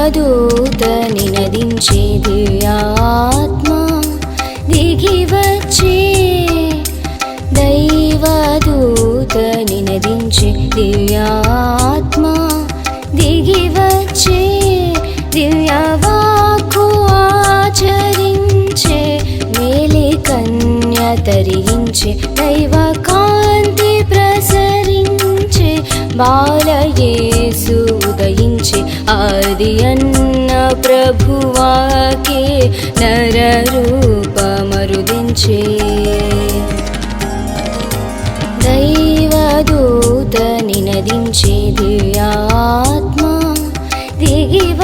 దైవదూత నినదించే దివ్యాత్మ దిగివచ్చే దైవదూత నినదించే దివ్యాత్మ దిగివచ్చే దివ్యవాక్కు ఆచరించే మేలి కన్య తరించే దైవ కాంతి ప్రసరించే బాలయేసు ఉదయించే ఆది అన్న ప్రభువాకే నరరూపమరుదించే దైవదూత నినదించే దివ్యాత్మ దిగివ